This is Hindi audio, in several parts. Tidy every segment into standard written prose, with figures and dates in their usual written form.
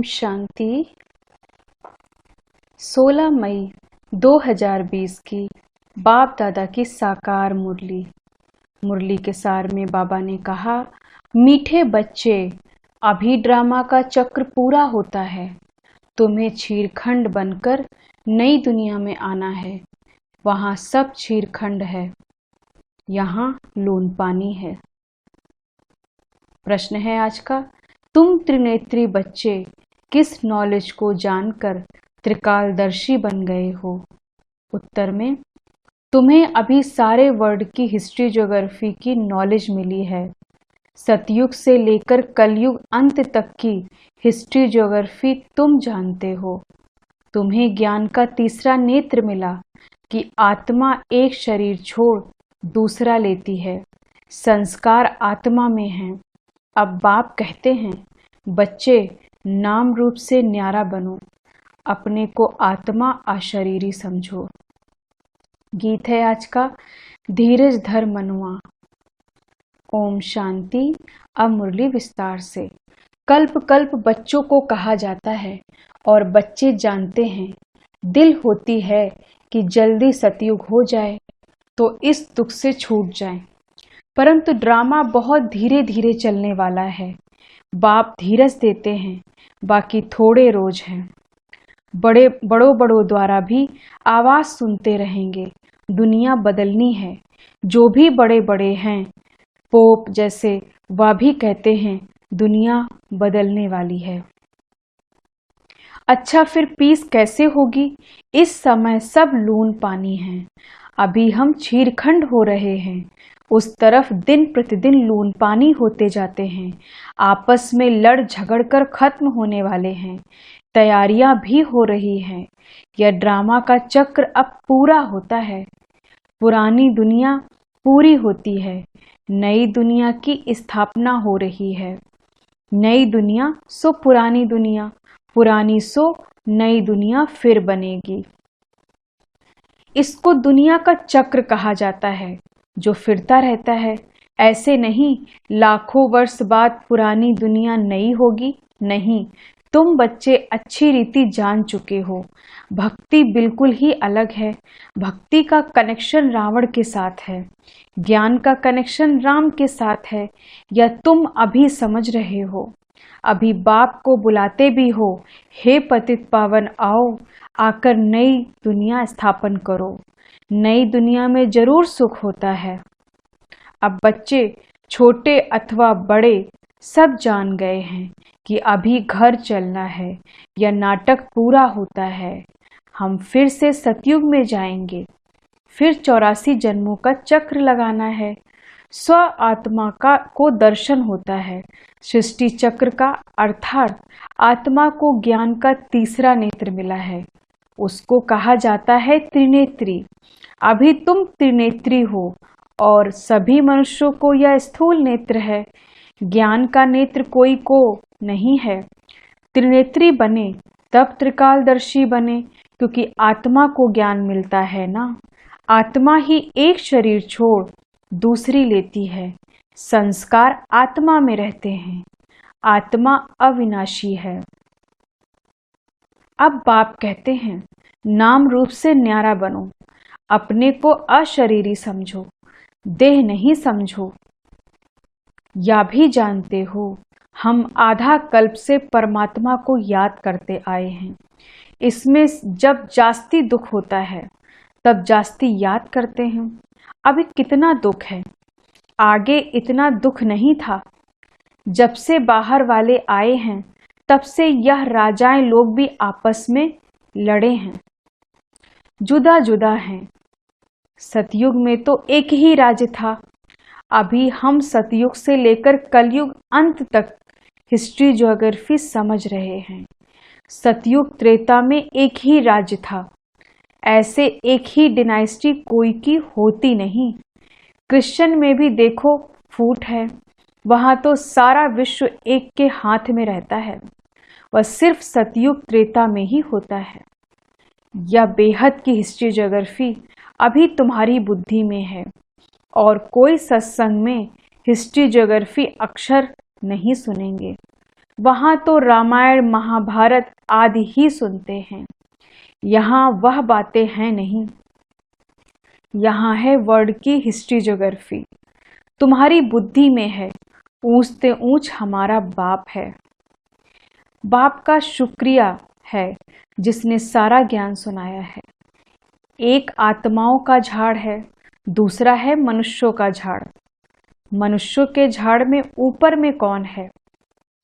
शांति। 16 मई 2020 की बाप दादा की साकार मुरली के सार में बाबा ने कहा, मीठे बच्चे, अभी ड्रामा का चक्र पूरा होता है। तुम्हें छीरखंड बनकर नई दुनिया में आना है। वहाँ सब छीरखंड है, यहाँ लून पानी है। प्रश्न है आज का, तुम त्रिनेत्री बच्चे किस नॉलेज को जानकर त्रिकालदर्शी बन गए हो? उत्तर में, तुम्हें अभी सारे वर्ल्ड की हिस्ट्री ज्योग्राफी की नॉलेज मिली है। सतयुग से लेकर कलयुग अंत तक की हिस्ट्री ज्योग्राफी तुम जानते हो। तुम्हें ज्ञान का तीसरा नेत्र मिला कि आत्मा एक शरीर छोड़ दूसरा लेती है। संस्कार आत्मा में है। अब बाप कहते हैं, बच्चे नाम रूप से न्यारा बनो, अपने को आत्मा अशरीरी समझो। गीत है आज का, धीरज धर मनुआ। ओम शांति। अब मुरली विस्तार से। कल्प कल्प बच्चों को कहा जाता है और बच्चे जानते हैं। दिल होती है कि जल्दी सतयुग हो जाए तो इस दुख से छूट जाए, परंतु ड्रामा बहुत धीरे धीरे चलने वाला है। बाप धीरज देते हैं, बाकी थोड़े रोज हैं। बड़ों द्वारा भी आवाज सुनते रहेंगे। दुनिया बदलनी है। जो भी बड़े बड़े हैं, पोप जैसे, वह भी कहते हैं दुनिया बदलने वाली है। अच्छा, फिर पीस कैसे होगी? इस समय सब लून पानी है। अभी हम छीरखंड हो रहे हैं। उस तरफ दिन प्रतिदिन लून पानी होते जाते हैं। आपस में लड़ झगड़ कर खत्म होने वाले हैं। तैयारियां भी हो रही हैं। यह ड्रामा का चक्र अब पूरा होता है। पुरानी दुनिया पूरी होती है, नई दुनिया की स्थापना हो रही है। नई दुनिया सो पुरानी दुनिया, पुरानी सो नई दुनिया फिर बनेगी। इसको दुनिया का चक्र कहा जाता है, जो फिरता रहता है। ऐसे नहीं लाखों वर्ष बाद पुरानी दुनिया नई होगी, नहीं। तुम बच्चे अच्छी रीति जान चुके हो, भक्ति बिल्कुल ही अलग है। भक्ति का कनेक्शन रावण के साथ है, ज्ञान का कनेक्शन राम के साथ है। यह तुम अभी समझ रहे हो। अभी बाप को बुलाते भी हो, हे पतित पावन आओ, आकर नई दुनिया स्थापन करो। नई दुनिया में जरूर सुख होता है। अब बच्चे छोटे अथवा बड़े सब जान गए हैं कि अभी घर चलना है। यह नाटक पूरा होता है। हम फिर से सतयुग में जाएंगे। फिर 84 जन्मों का चक्र लगाना है। स्व आत्मा को दर्शन होता है। सृष्टि चक्र का, अर्थात आत्मा को ज्ञान का तीसरा नेत्र मिला है। उसको कहा जाता है त्रिनेत्री। अभी तुम त्रिनेत्री हो और सभी मनुष्यों को यह स्थूल नेत्र है। ज्ञान का नेत्र कोई को नहीं है। त्रिनेत्री बने तब त्रिकालदर्शी बने, क्योंकि आत्मा को ज्ञान मिलता है ना। आत्मा ही एक शरीर छोड़ दूसरी लेती है। संस्कार आत्मा में रहते हैं। आत्मा अविनाशी है। अब बाप कहते हैं, नाम रूप से न्यारा बनो, अपने को अशरीरी समझो, देह नहीं समझो। या भी जानते हो, हम आधा कल्प से परमात्मा को याद करते आए हैं। इसमें जब जास्ती दुख होता है तब जास्ती याद करते हैं। अभी कितना दुख है, आगे इतना दुख नहीं था। जब से बाहर वाले आए हैं तब से यह राजाएं लोग भी आपस में लड़े हैं, जुदा जुदा हैं। सतयुग में तो एक ही राज्य था। अभी हम सतयुग से लेकर कलयुग अंत तक हिस्ट्री ज्योग्राफी समझ रहे हैं। सतयुग त्रेता में एक ही राज्य था। ऐसे एक ही डिनाइस्टी कोई की होती नहीं। क्रिश्चियन में भी देखो फूट है। वहां तो सारा विश्व एक के हाथ में रहता है। वह सिर्फ सतयुग त्रेता में ही होता है। यह बेहद की हिस्ट्री ज्योग्राफी अभी तुम्हारी बुद्धि में है और कोई सत्संग में हिस्ट्री ज्योग्राफी अक्षर नहीं सुनेंगे। वहाँ तो रामायण महाभारत आदि ही सुनते हैं। यहाँ वह बातें हैं नहीं। यहाँ है वर्ड की हिस्ट्री ज्योग्राफी। तुम्हारी बुद्धि में है, ऊंचते ऊंच हमारा बाप है। बाप का शुक्रिया है जिसने सारा ज्ञान सुनाया है। एक आत्माओं का झाड़ है, दूसरा है मनुष्यों का झाड़। मनुष्यों के झाड़ में ऊपर में कौन है?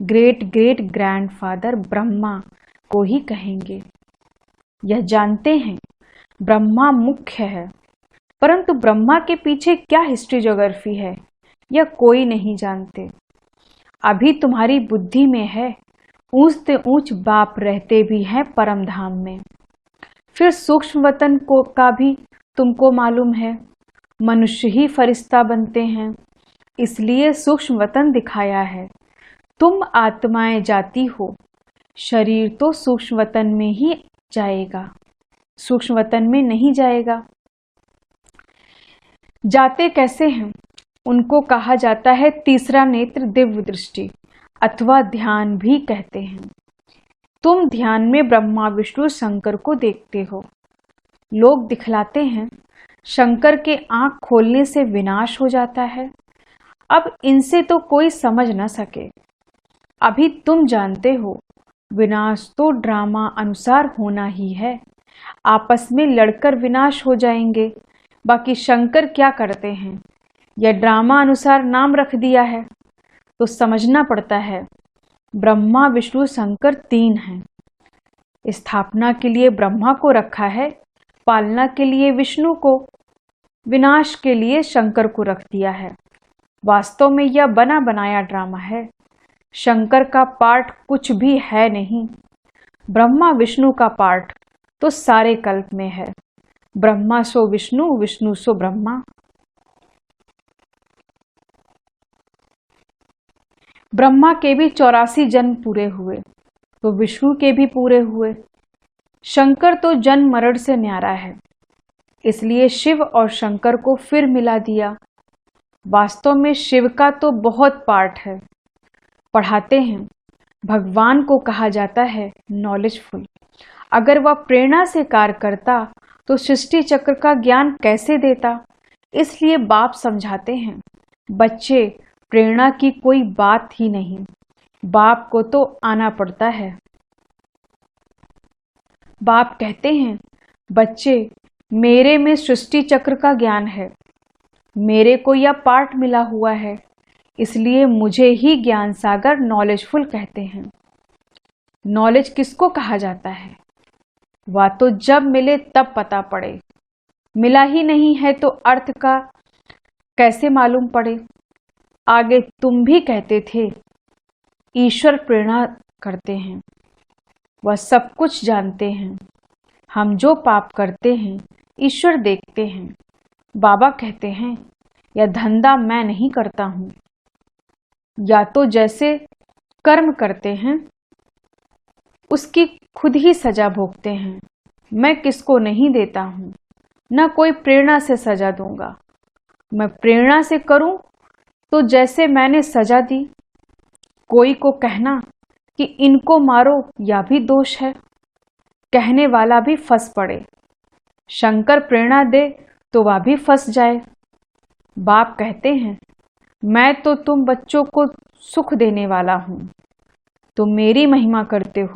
ग्रेट ग्रेट ग्रैंडफादर ब्रह्मा को ही कहेंगे। यह जानते हैं ब्रह्मा मुख्य है, परंतु ब्रह्मा के पीछे क्या हिस्ट्री ज्योग्राफी है यह कोई नहीं जानते। अभी तुम्हारी बुद्धि में है, ऊंचते ऊंच बाप रहते भी हैं परम धाम में। फिर सूक्ष्म वतन को का भी तुमको मालूम है। मनुष्य ही फरिश्ता बनते हैं, इसलिए सूक्ष्म वतन दिखाया है। तुम आत्माएं जाती हो, शरीर तो सूक्ष्म वतन में ही जाएगा, सूक्ष्म वतन में नहीं जाएगा। जाते कैसे हैं? उनको कहा जाता है तीसरा नेत्र, दिव्य दृष्टि अथवा ध्यान भी कहते हैं। तुम ध्यान में ब्रह्मा विष्णु शंकर को देखते हो। लोग दिखलाते हैं शंकर के आंख खोलने से विनाश हो जाता है। अब इनसे तो कोई समझ न सके। अभी तुम जानते हो विनाश तो ड्रामा अनुसार होना ही है। आपस में लड़कर विनाश हो जाएंगे। बाकी शंकर क्या करते हैं? यह ड्रामा अनुसार नाम रख दिया है तो समझना पड़ता है। ब्रह्मा विष्णु शंकर तीन हैं। स्थापना के लिए ब्रह्मा को रखा है, पालना के लिए विष्णु को, विनाश के लिए शंकर को रख दिया है। वास्तव में यह बना बनाया ड्रामा है। शंकर का पार्ट कुछ भी है नहीं। ब्रह्मा विष्णु का पार्ट तो सारे कल्प में है। ब्रह्मा सो विष्णु, विष्णु सो ब्रह्मा। ब्रह्मा के भी 84 जन्म पूरे हुए तो विष्णु के भी पूरे हुए। शंकर तो जन्म मरण से न्यारा है, इसलिए शिव और शंकर को फिर मिला दिया। वास्तव में शिव का तो बहुत पार्ट है। पढ़ाते हैं भगवान को कहा जाता है नॉलेजफुल। अगर वह प्रेरणा से कार्य करता तो सृष्टि चक्र का ज्ञान कैसे देता? इसलिए बाप समझाते हैं बच्चे, प्रेरणा की कोई बात ही नहीं, बाप को तो आना पड़ता है। बाप कहते हैं बच्चे, मेरे में सृष्टि चक्र का ज्ञान है, मेरे को यह पार्ट मिला हुआ है, इसलिए मुझे ही ज्ञान सागर नॉलेजफुल कहते हैं। नॉलेज किसको कहा जाता है? वह तो जब मिले तब पता पड़े। मिला ही नहीं है तो अर्थ का कैसे मालूम पड़े? आगे तुम भी कहते थे ईश्वर प्रेरणा करते हैं, वह सब कुछ जानते हैं। हम जो पाप करते हैं ईश्वर देखते हैं। बाबा कहते हैं यह धंधा मैं नहीं करता हूँ। या तो जैसे कर्म करते हैं उसकी खुद ही सजा भोगते हैं। मैं किसको नहीं देता हूँ, न कोई प्रेरणा से सजा दूंगा। मैं प्रेरणा से करूं तो जैसे मैंने सजा दी, कोई को कहना कि इनको मारो या भी दोष है, कहने वाला भी फंस पड़े। शंकर प्रेरणा दे तो वह भी फंस जाए। बाप कहते हैं मैं तो तुम बच्चों को सुख देने वाला हूँ, तुम मेरी महिमा करते हो।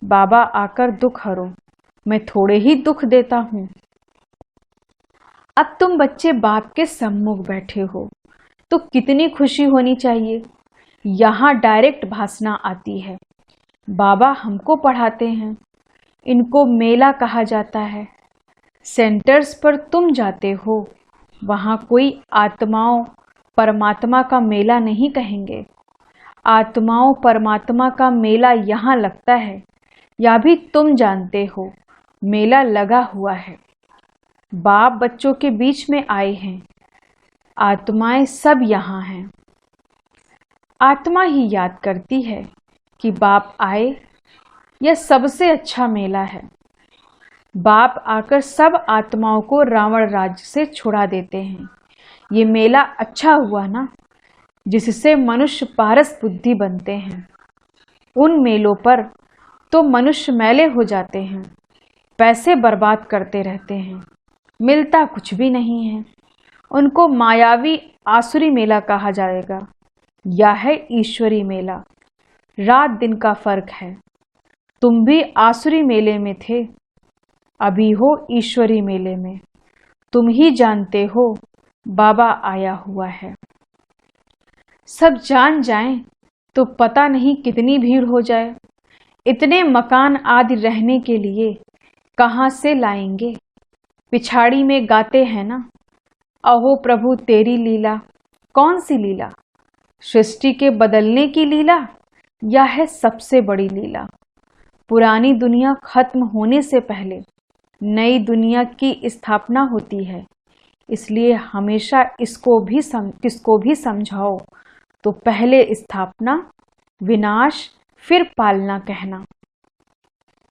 बाबा आकर दुख हरो, मैं थोड़े ही दुख देता हूँ। अब तुम बच्चे बाप के सम्मुख बैठे हो तो कितनी खुशी होनी चाहिए। यहाँ डायरेक्ट भाषणा आती है। बाबा हमको पढ़ाते हैं। इनको मेला कहा जाता है। सेंटर्स पर तुम जाते हो, वहाँ कोई आत्माओं परमात्मा का मेला नहीं कहेंगे। आत्माओं परमात्मा का मेला यहाँ लगता है, या भी तुम जानते हो मेला लगा हुआ है। बाप बच्चों के बीच में आए हैं। आत्माएं सब यहाँ हैं। आत्मा ही याद करती है कि बाप आए, यह सबसे अच्छा मेला है। बाप आकर सब आत्माओं को रावण राज्य से छुड़ा देते हैं। ये मेला अच्छा हुआ ना, जिससे मनुष्य पारस बुद्धि बनते हैं। उन मेलों पर तो मनुष्य मैले हो जाते हैं, पैसे बर्बाद करते रहते हैं, मिलता कुछ भी नहीं है। उनको मायावी आसुरी मेला कहा जाएगा या है ईश्वरी मेला। रात दिन का फर्क है। तुम भी आसुरी मेले में थे, अभी हो ईश्वरी मेले में। तुम ही जानते हो बाबा आया हुआ है। सब जान जाएं तो पता नहीं कितनी भीड़ हो जाए। इतने मकान आदि रहने के लिए कहाँ से लाएंगे। पिछाड़ी में गाते हैं ना, अहो प्रभु तेरी लीला। कौन सी लीला? सृष्टि के बदलने की लीला या है सबसे बड़ी लीला? पुरानी दुनिया खत्म होने से पहले नई दुनिया की स्थापना होती है, इसलिए हमेशा किसको भी समझाओ तो पहले स्थापना, विनाश, फिर पालना कहना।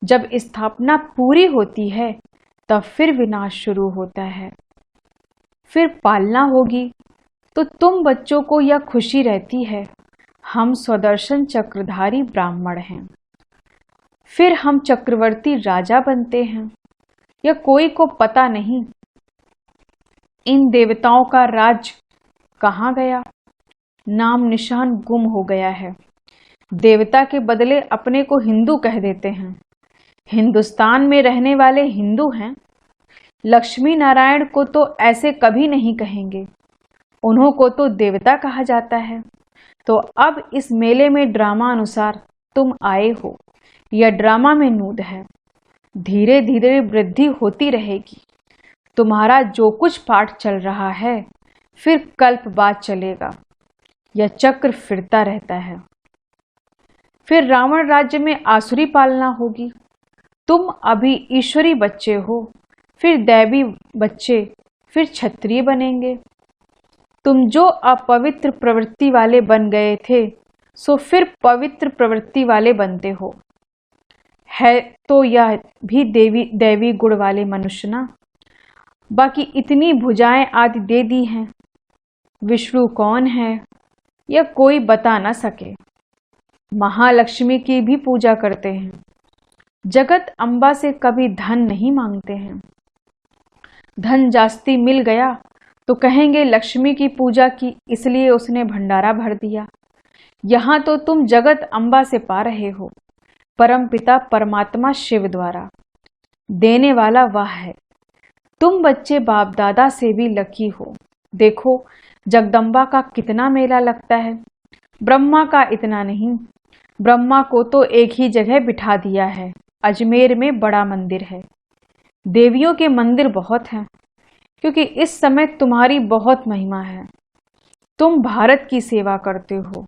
जब स्थापना पूरी होती है तब फिर विनाश शुरू होता है, फिर पालना होगी। तो तुम बच्चों को यह खुशी रहती है हम स्वदर्शन चक्रधारी ब्राह्मण हैं, फिर हम चक्रवर्ती राजा बनते हैं। यह कोई को पता नहीं इन देवताओं का राज कहाँ गया, नाम निशान गुम हो गया है। देवता के बदले अपने को हिंदू कह देते हैं। हिंदुस्तान में रहने वाले हिंदू हैं। लक्ष्मी नारायण को तो ऐसे कभी नहीं कहेंगे, उन्हों को तो देवता कहा जाता है। तो अब इस मेले में ड्रामा अनुसार तुम आए हो, यह ड्रामा में नूद है। धीरे धीरे वृद्धि होती रहेगी। तुम्हारा जो कुछ पाठ चल रहा है फिर कल्प बाद चलेगा। यह चक्र फिरता रहता है। फिर रावण राज्य में आसुरी पालना होगी। तुम अभी ईश्वरी बच्चे हो, फिर दैवी बच्चे, फिर क्षत्रिय बनेंगे। तुम जो अपवित्र प्रवृत्ति वाले बन गए थे सो फिर पवित्र प्रवृत्ति वाले बनते हो। है तो यह भी दैवी गुण वाले मनुष्य ना। बाकी इतनी भुजाएं आदि दे दी हैं। विष्णु कौन है यह कोई बता न सके। महालक्ष्मी की भी पूजा करते हैं। जगत अम्बा से कभी धन नहीं मांगते हैं। धन जास्ती मिल गया तो कहेंगे लक्ष्मी की पूजा की इसलिए उसने भंडारा भर दिया। यहाँ तो तुम जगत अम्बा से पा रहे हो, परम पिता परमात्मा शिव द्वारा। देने वाला वह है। तुम बच्चे बाप दादा से भी लकी हो। देखो जगदम्बा का कितना मेला लगता है। ब्रह्मा का इतना नहीं। ब्रह्मा को तो एक ही जगह बिठा दिया है। अजमेर में बड़ा मंदिर है। देवियों के मंदिर बहुत हैं, क्योंकि इस समय तुम्हारी बहुत महिमा है। तुम भारत की सेवा करते हो,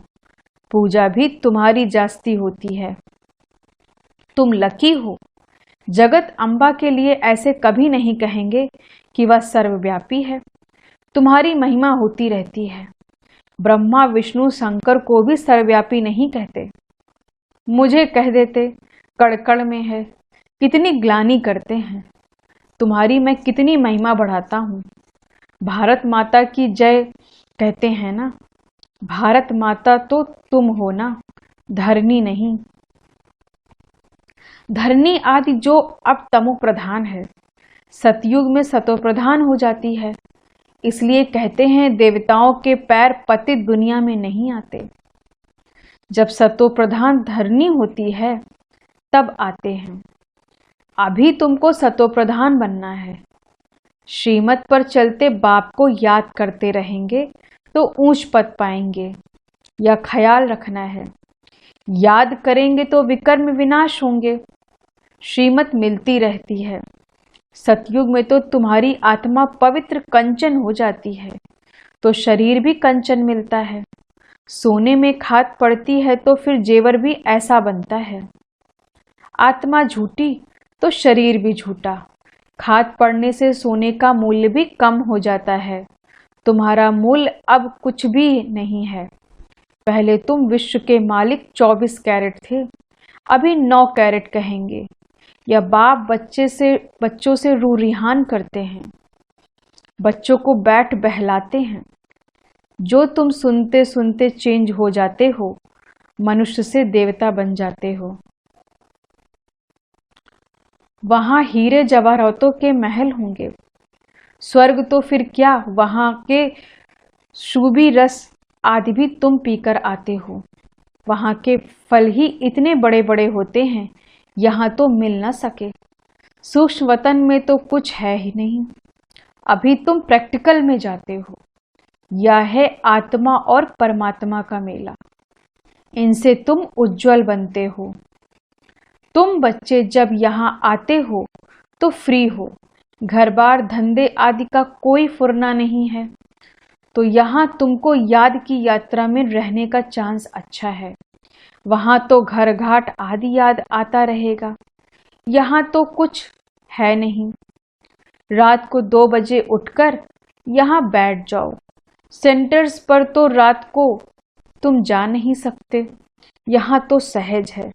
पूजा भी तुम्हारी जास्ती होती है। तुम लकी हो। जगत अम्बा के लिए ऐसे कभी नहीं कहेंगे कि वह सर्वव्यापी है। तुम्हारी महिमा होती रहती है। ब्रह्मा विष्णु शंकर को भी सर्वव्यापी नहीं कहते। मुझे कह देते कड़कड़ में है। कितनी ग्लानि करते हैं। तुम्हारी मैं कितनी महिमा बढ़ाता हूँ। भारत माता की जय कहते हैं ना। भारत माता तो तुम हो ना, धरनी नहीं। धरनी आदि जो अब तमो प्रधान है, सतयुग में सतो प्रधान हो जाती है। इसलिए कहते हैं देवताओं के पैर पतित दुनिया में नहीं आते। जब सतो प्रधान धरनी होती है तब आते हैं। अभी तुमको सतो प्रधान बनना है। श्रीमत पर चलते बाप को याद करते रहेंगे तो ऊंच पद पाएंगे, यह ख्याल रखना है। याद करेंगे तो विकर्म विनाश होंगे। श्रीमत मिलती रहती है। सतयुग में तो तुम्हारी आत्मा पवित्र कंचन हो जाती है, तो शरीर भी कंचन मिलता है। सोने में खाद पड़ती है तो फिर जेवर भी ऐसा बनता है। आत्मा झूठी तो शरीर भी झूठा। खाद पड़ने से सोने का मूल्य भी कम हो जाता है। तुम्हारा मूल्य अब कुछ भी नहीं है। पहले तुम विश्व के मालिक 24 कैरेट थे, अभी 9 कैरेट कहेंगे। या बाप बच्चों से रूह रिहान करते हैं। बच्चों को बैठ बहलाते हैं। जो तुम सुनते सुनते चेंज हो जाते हो, मनुष्य से देवता बन जाते हो। वहां हीरे जवाहरातों के महल होंगे, स्वर्ग तो फिर क्या, वहां के शूबी रस आदि भी तुम पीकर आते हो। वहां के फल ही इतने बड़े बड़े होते हैं, यहाँ तो मिल ना सके। सूक्ष्म वतन में तो कुछ है ही नहीं। अभी तुम प्रैक्टिकल में जाते हो। यह है आत्मा और परमात्मा का मेला। इनसे तुम उज्जवल बनते हो। तुम बच्चे जब यहाँ आते हो तो फ्री हो, घर बार धंधे आदि का कोई फुरना नहीं है, तो यहाँ तुमको याद की यात्रा में रहने का चांस अच्छा है। वहां तो घर घाट आदि याद आता रहेगा, यहाँ तो कुछ है नहीं। रात को 2 बजे उठकर यहाँ बैठ जाओ। सेंटर्स पर तो रात को तुम जा नहीं सकते, यहाँ तो सहज है।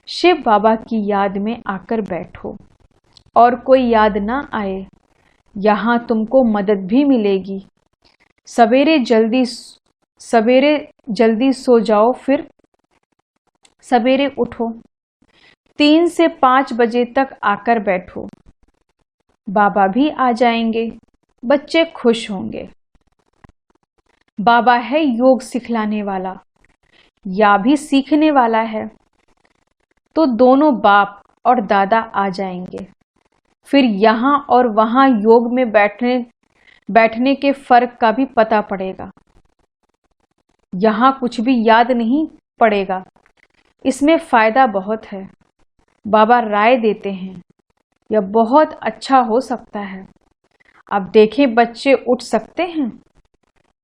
शिव बाबा की याद में आकर बैठो, और कोई याद ना आए, यहाँ तुमको मदद भी मिलेगी। सवेरे जल्दी सो जाओ, फिर सवेरे उठो। 3 से 5 बजे तक आकर बैठो। बाबा भी आ जाएंगे, बच्चे खुश होंगे। बाबा है योग सिखलाने वाला, या भी सीखने वाला है, तो दोनों बाप और दादा आ जाएंगे। फिर यहाँ और वहाँ योग में बैठने के फर्क का भी पता पड़ेगा। यहाँ कुछ भी याद नहीं पड़ेगा, इसमें फायदा बहुत है। बाबा राय देते हैं, यह बहुत अच्छा हो सकता है। अब देखें, बच्चे उठ सकते हैं।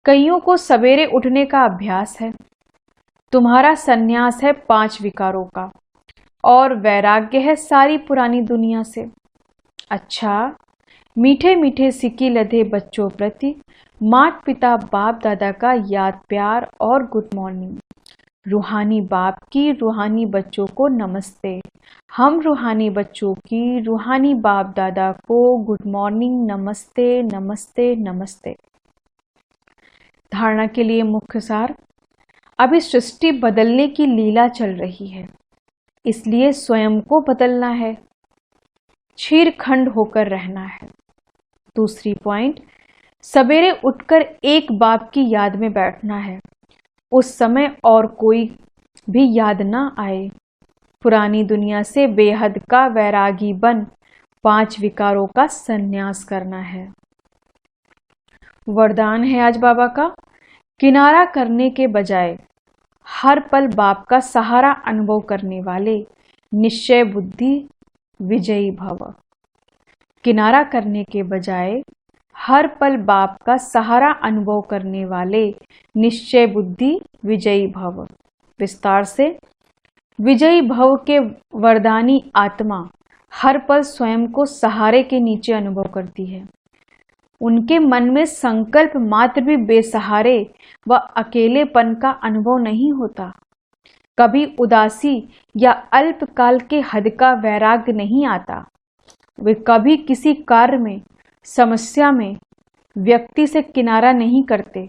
कईयों को सवेरे उठने का अभ्यास है। तुम्हारा संन्यास है 5 विकारों का, और वैराग्य है सारी पुरानी दुनिया से। अच्छा, मीठे मीठे सिक्के लदे बच्चों प्रति माता पिता बाप दादा का याद प्यार और गुड मॉर्निंग। रूहानी बाप की रूहानी बच्चों को नमस्ते। हम रूहानी बच्चों की रूहानी बाप दादा को गुड मॉर्निंग, नमस्ते नमस्ते नमस्ते। धारणा के लिए मुख्य सार। अभी सृष्टि बदलने की लीला चल रही है, इसलिए स्वयं को बदलना है, छीरखंड होकर रहना है। दूसरी पॉइंट, सवेरे उठकर एक बाप की याद में बैठना है, उस समय और कोई भी याद ना आए। पुरानी दुनिया से बेहद का वैरागी बन 5 विकारों का संन्यास करना है। वरदान है आज बाबा का, किनारा करने के बजाय हर पल बाप का सहारा अनुभव करने वाले निश्चय बुद्धि विजयी भव। किनारा करने के बजाय हर पल बाप का सहारा अनुभव करने वाले निश्चय बुद्धि विजयी भव। विस्तार से, विजयी भव के वरदानी आत्मा हर पल स्वयं को सहारे के नीचे अनुभव करती है। उनके मन में संकल्प मात्र भी बेसहारे व अकेलेपन का अनुभव नहीं होता। कभी उदासी या अल्पकाल के हद का वैराग्य नहीं आता। वे कभी किसी कार्य में, समस्या में व्यक्ति से किनारा नहीं करते,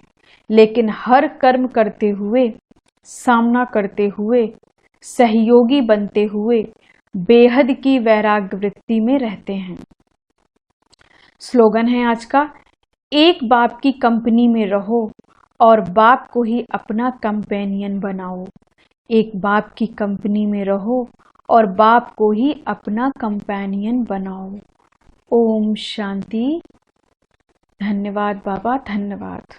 लेकिन हर कर्म करते हुए, सामना करते हुए, सहयोगी बनते हुए बेहद की वैराग्य वृत्ति में रहते हैं। स्लोगन है आज का, एक बाप की कंपनी में रहो और बाप को ही अपना कंपेनियन बनाओ। एक बाप की कंपनी में रहो और बाप को ही अपना कंपेनियन बनाओ। ओम शांति। धन्यवाद बाबा, धन्यवाद।